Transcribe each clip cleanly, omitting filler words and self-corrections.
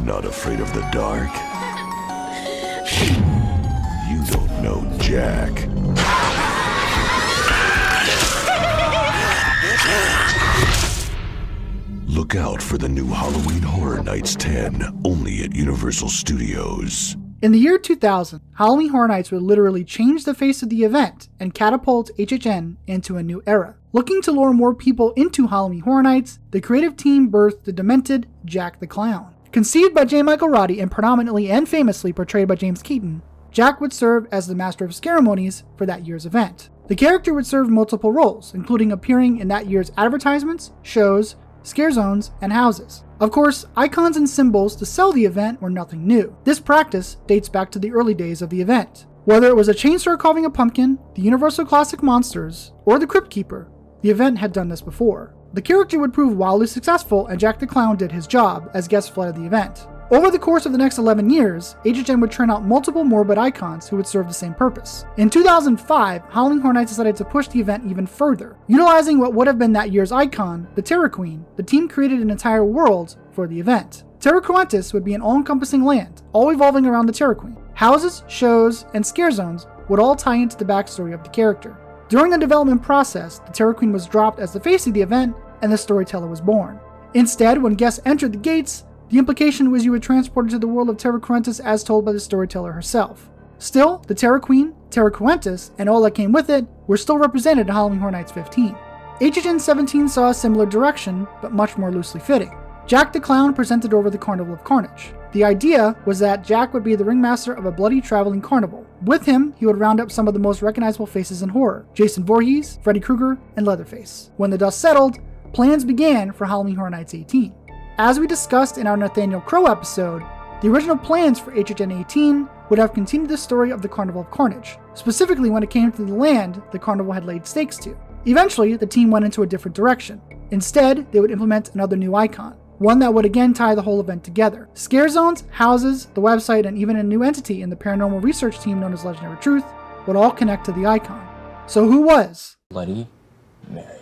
Not afraid of the dark? You don't know Jack. Look out for the new Halloween Horror Nights 10, only at Universal Studios. In the year 2000, Halloween Horror Nights would literally change the face of the event and catapult HHN into a new era. Looking to lure more people into Halloween Horror Nights, the creative team birthed the demented Jack the Clown. Conceived by J. Michael Roddy and predominantly and famously portrayed by James Keaton, Jack would serve as the master of ceremonies for that year's event. The character would serve multiple roles, including appearing in that year's advertisements, shows, scare zones, and houses. Of course, icons and symbols to sell the event were nothing new. This practice dates back to the early days of the event. Whether it was a chainsaw carving a pumpkin, the Universal Classic Monsters, or the Crypt Keeper, the event had done this before. The character would prove wildly successful, and Jack the Clown did his job as guests flooded the event. Over the course of the next 11 years, HHN would turn out multiple morbid icons who would serve the same purpose. In 2005, Howling Horror Nights decided to push the event even further. Utilizing what would have been that year's icon, the Terror Queen, the team created an entire world for the event. Terra Cruentus would be an all-encompassing land, all revolving around the Terror Queen. Houses, shows, and scare zones would all tie into the backstory of the character. During the development process, the Terror Queen was dropped as the face of the event, and the storyteller was born. Instead, when guests entered the gates, the implication was you were transported to the world of Terra Cruentus as told by the storyteller herself. Still, the Terror Queen, Terra Cruentus, and all that came with it were still represented in Halloween Horror Nights 15. HHN 17 saw a similar direction, but much more loosely fitting. Jack the Clown presented over the Carnival of Carnage. The idea was that Jack would be the ringmaster of a bloody traveling carnival. With him, he would round up some of the most recognizable faces in horror: Jason Voorhees, Freddy Krueger, and Leatherface. When the dust settled, plans began for Halloween Horror Nights 18. As we discussed in our Nathaniel Crowe episode, the original plans for HHN 18 would have continued the story of the Carnival of Carnage, specifically when it came to the land the carnival had laid stakes to. Eventually, the team went into a different direction. Instead, they would implement another new icon, one that would again tie the whole event together. Scare zones, houses, the website, and even a new entity in the paranormal research team known as Legendary Truth would all connect to the icon. So who was Bloody Mary?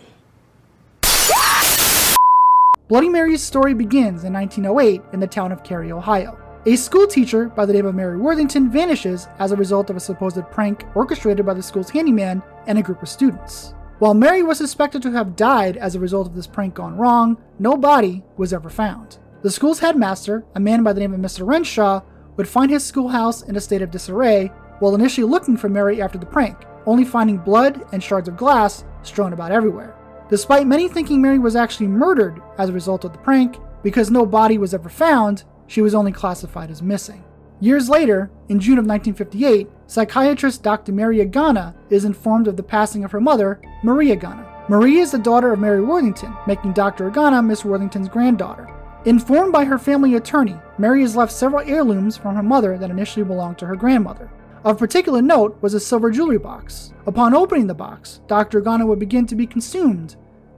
Bloody Mary's story begins in 1908 in the town of Cary, Ohio. A school teacher by the name of Mary Worthington vanishes as a result of a supposed prank orchestrated by the school's handyman and a group of students. While Mary was suspected to have died as a result of this prank gone wrong, no body was ever found. The school's headmaster, a man by the name of Mr. Renshaw, would find his schoolhouse in a state of disarray while initially looking for Mary after the prank, only finding blood and shards of glass strewn about everywhere. Despite many thinking Mary was actually murdered as a result of the prank, because no body was ever found, she was only classified as missing. Years later, in June of 1958, psychiatrist Dr. Mary Agana is informed of the passing of her mother, Marie Agana. Marie is the daughter of Mary Worthington, making Dr. Agana Miss Worthington's granddaughter. Informed by her family attorney, Mary has left several heirlooms from her mother that initially belonged to her grandmother. Of particular note was a silver jewelry box. Upon opening the box, Dr. Agana would begin to be consumed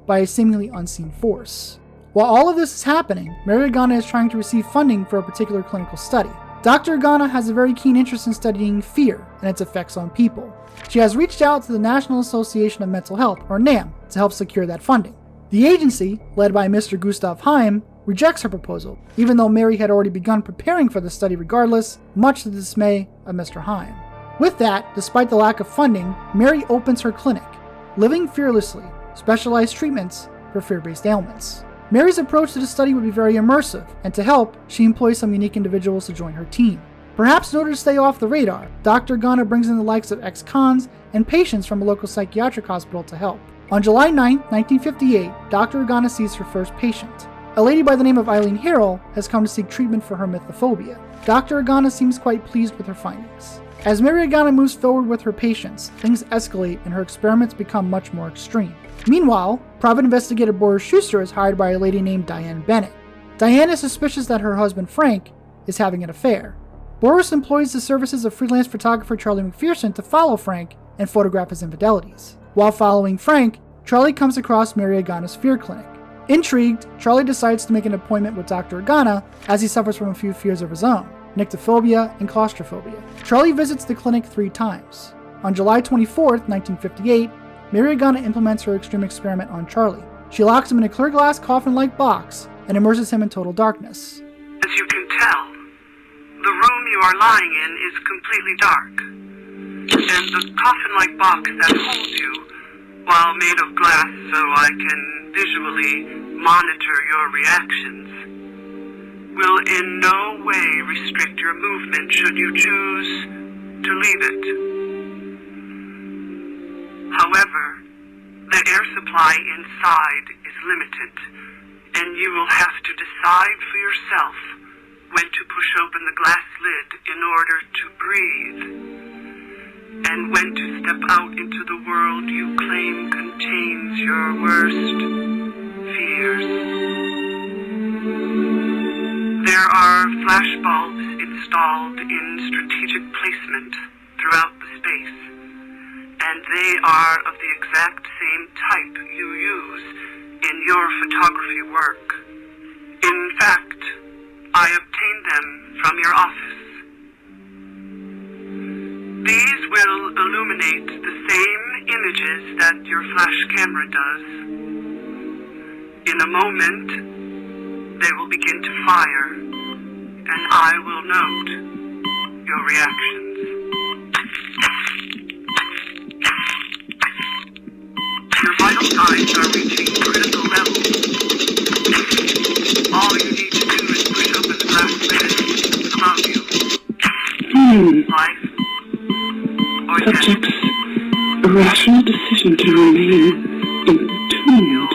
by a seemingly unseen force. While all of this is happening, Mary Agana is trying to receive funding for a particular clinical study. Dr. Agana has a very keen interest in studying fear and its effects on people. She has reached out to the National Association of Mental Health, or NAM, to help secure that funding. The agency, led by Mr. Gustav Heim, rejects her proposal, even though Mary had already begun preparing for the study regardless, much to the dismay of Mr. Heim. With that, despite the lack of funding, Mary opens her clinic, Living Fearlessly, specialized treatments for fear-based ailments. Mary's approach to the study would be very immersive, and to help, she employs some unique individuals to join her team. Perhaps in order to stay off the radar, Dr. Agana brings in the likes of ex-cons and patients from a local psychiatric hospital to help. On July 9, 1958, Dr. Agana sees her first patient. A lady by the name of Eileen Harrell has come to seek treatment for her mythophobia. Dr. Agana seems quite pleased with her findings. As Mary Agana moves forward with her patients, things escalate and her experiments become much more extreme. Meanwhile, private investigator Boris Schuster is hired by a lady named Diane Bennett. Diane is suspicious that her husband Frank is having an affair. Boris employs the services of freelance photographer Charlie McPherson to follow Frank and photograph his infidelities. While following Frank, Charlie comes across Mary Agana's fear clinic. Intrigued, Charlie decides to make an appointment with Dr. Agana as he suffers from a few fears of his own: nyctophobia and claustrophobia. Charlie visits the clinic 3 times. On July 24, 1958, Mary Agana implements her extreme experiment on Charlie. She locks him in a clear glass coffin-like box and immerses him in total darkness. As you can tell, are lying in is completely dark, and the coffin-like box that holds you, while made of glass so I can visually monitor your reactions, will in no way restrict your movement should you choose to leave it. However, the air supply inside is limited, and you will have to decide for yourself when to push open the glass lid in order to breathe, and when to step out into the world you claim contains your worst fears. There are flashbulbs installed in strategic placement throughout the space, and they are of the exact same type you use in your photography work. In fact, I obtained them from your office. These will illuminate the same images that your flash camera does. In a moment, they will begin to fire, and I will note your reactions. Your vital signs are reaching critical levels. All you need to do is push open the glass lid above you. Life or death. Subject's irrational decision to remain entombed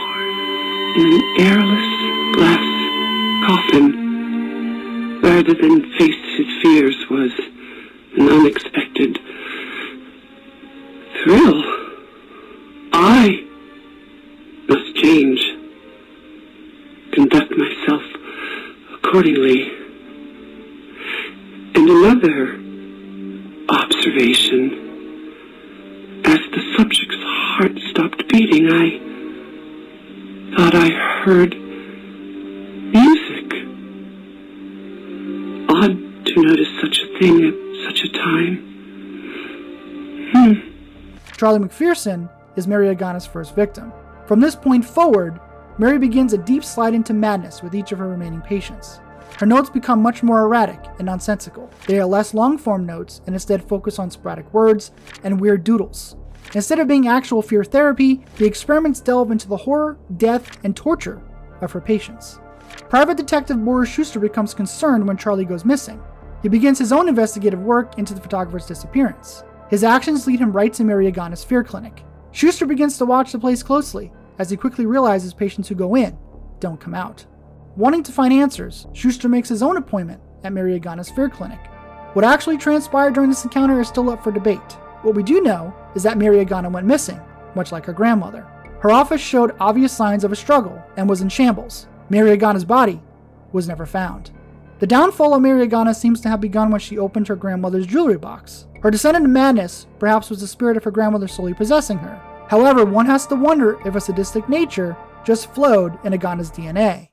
in an airless glass coffin rather than face his fears was an unexpected thrill. I must change, conduct myself accordingly. And another observation, as the subject's heart stopped beating, I thought I heard music. Odd to notice such a thing at such a time. Charlie McPherson is Mary Agana's first victim. From this point forward, Mary begins a deep slide into madness with each of her remaining patients. Her notes become much more erratic and nonsensical. They are less long-form notes and instead focus on sporadic words and weird doodles. Instead of being actual fear therapy, the experiments delve into the horror, death, and torture of her patients. Private Detective Boris Schuster becomes concerned when Charlie goes missing. He begins his own investigative work into the photographer's disappearance. His actions lead him right to Mary Agana's fear clinic. Schuster begins to watch the place closely, as he quickly realizes patients who go in don't come out. Wanting to find answers, Schuster makes his own appointment at Mary Agana's fear clinic. What actually transpired during this encounter is still up for debate. What we do know is that Mary Agana went missing, much like her grandmother. Her office showed obvious signs of a struggle and was in shambles. Mary Agana's body was never found. The downfall of Mary Agana seems to have begun when she opened her grandmother's jewelry box. Her descent into madness perhaps was the spirit of her grandmother slowly possessing her. However, one has to wonder if a sadistic nature just flowed in Agana's DNA.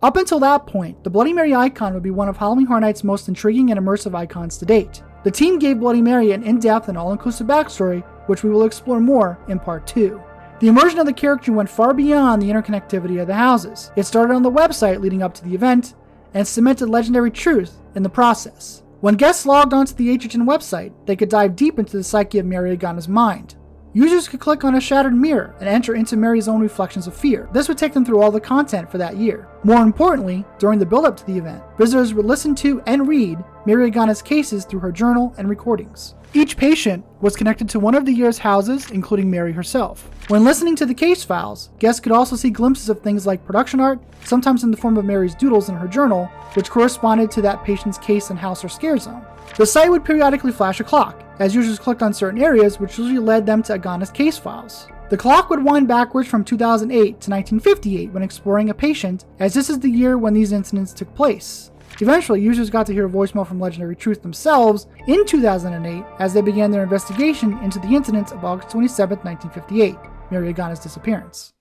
Up until that point, the Bloody Mary icon would be one of Halloween Horror Nights' most intriguing and immersive icons to date. The team gave Bloody Mary an in-depth and all-inclusive backstory, which we will explore more in Part 2. The immersion of the character went far beyond the interconnectivity of the houses. It started on the website leading up to the event, and cemented legendary truth in the process. When guests logged onto the HHN website, they could dive deep into the psyche of Mary Agana's mind. Users could click on a shattered mirror and enter into Mary's own reflections of fear. This would take them through all the content for that year. More importantly, during the build-up to the event, visitors would listen to and read Mary Agana's cases through her journal and recordings. Each patient was connected to one of the year's houses, including Mary herself. When listening to the case files, guests could also see glimpses of things like production art, sometimes in the form of Mary's doodles in her journal, which corresponded to that patient's case and house or scare zone. The site would periodically flash a clock, as users clicked on certain areas, which usually led them to Agana's case files. The clock would wind backwards from 2008 to 1958 when exploring a patient, as this is the year when these incidents took place. Eventually, users got to hear a voicemail from Legendary Truth themselves in 2008 as they began their investigation into the incidents of August 27, 1958, Mary Agana's disappearance.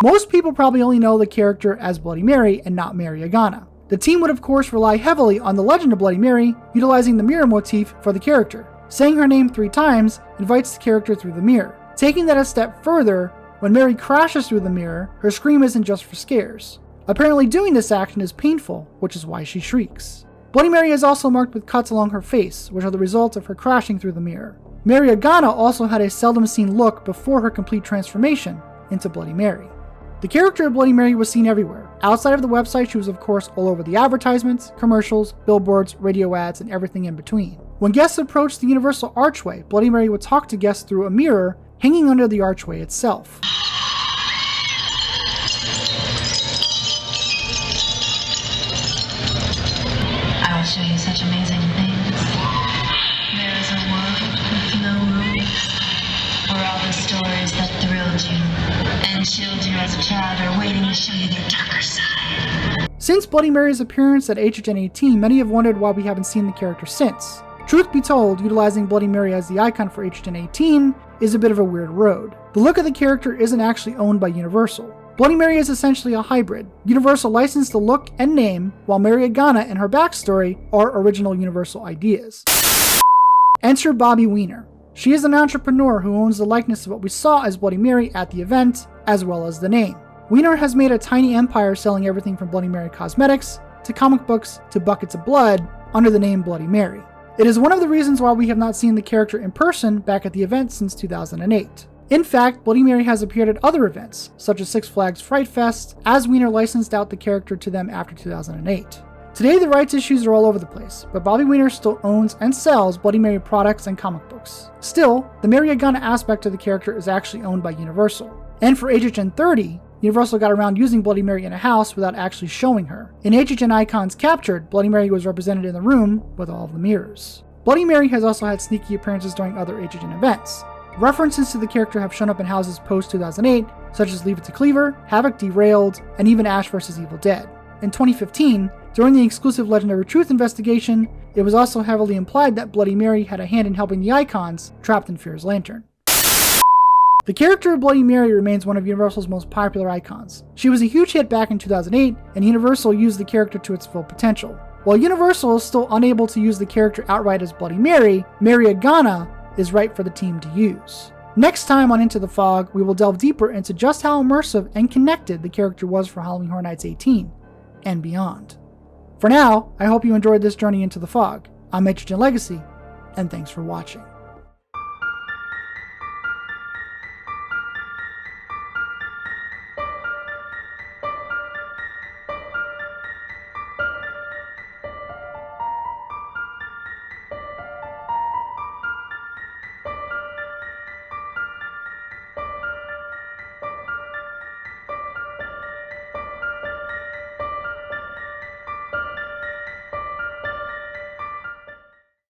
Most people probably only know the character as Bloody Mary and not Mary Agana. The team would of course rely heavily on the legend of Bloody Mary, utilizing the mirror motif for the character. Saying her name 3 times invites the character through the mirror. Taking that a step further, when Mary crashes through the mirror, her scream isn't just for scares. Apparently doing this action is painful, which is why she shrieks. Bloody Mary is also marked with cuts along her face, which are the result of her crashing through the mirror. Mary Agana also had a seldom seen look before her complete transformation into Bloody Mary. The character of Bloody Mary was seen everywhere. Outside of the website, she was of course all over the advertisements, commercials, billboards, radio ads, and everything in between. When guests approached the Universal Archway, Bloody Mary would talk to guests through a mirror hanging under the archway itself. I will show you such amazing things. There is a world with no rules, where all the stories that thrilled you and chilled you as a child are waiting to show you their darker side. Since Bloody Mary's appearance at HHN 18, many have wondered why we haven't seen the character since. Truth be told, utilizing Bloody Mary as the icon for HHN 18 is a bit of a weird road. The look of the character isn't actually owned by Universal. Bloody Mary is essentially a hybrid. Universal licensed the look and name, while Mary Agana and her backstory are original Universal ideas. Enter Bobby Wiener. She is an entrepreneur who owns the likeness of what we saw as Bloody Mary at the event, as well as the name. Wiener has made a tiny empire selling everything from Bloody Mary cosmetics, to comic books, to buckets of blood, under the name Bloody Mary. It is one of the reasons why we have not seen the character in person back at the event since 2008. In fact, Bloody Mary has appeared at other events, such as Six Flags Fright Fest, as Wiener licensed out the character to them after 2008. Today, the rights issues are all over the place, but Bobby Wiener still owns and sells Bloody Mary products and comic books. Still, the Mary Agana aspect of the character is actually owned by Universal. And for HHN 30, Universal got around using Bloody Mary in a house without actually showing her. In HHN Icons Captured, Bloody Mary was represented in the room with all of the mirrors. Bloody Mary has also had sneaky appearances during other HHN events. References to the character have shown up in houses post-2008, such as Leave It to Cleaver, Havoc Derailed, and even Ash vs. Evil Dead. In 2015, during the exclusive Legendary Truth investigation, it was also heavily implied that Bloody Mary had a hand in helping the Icons trapped in Fear's Lantern. The character of Bloody Mary remains one of Universal's most popular icons. She was a huge hit back in 2008, and Universal used the character to its full potential. While Universal is still unable to use the character outright as Bloody Mary, Mary Agana is right for the team to use. Next time on Into the Fog, we will delve deeper into just how immersive and connected the character was for Halloween Horror Nights 18 and beyond. For now, I hope you enjoyed this journey into the fog. I'm HHN Legacy, and thanks for watching.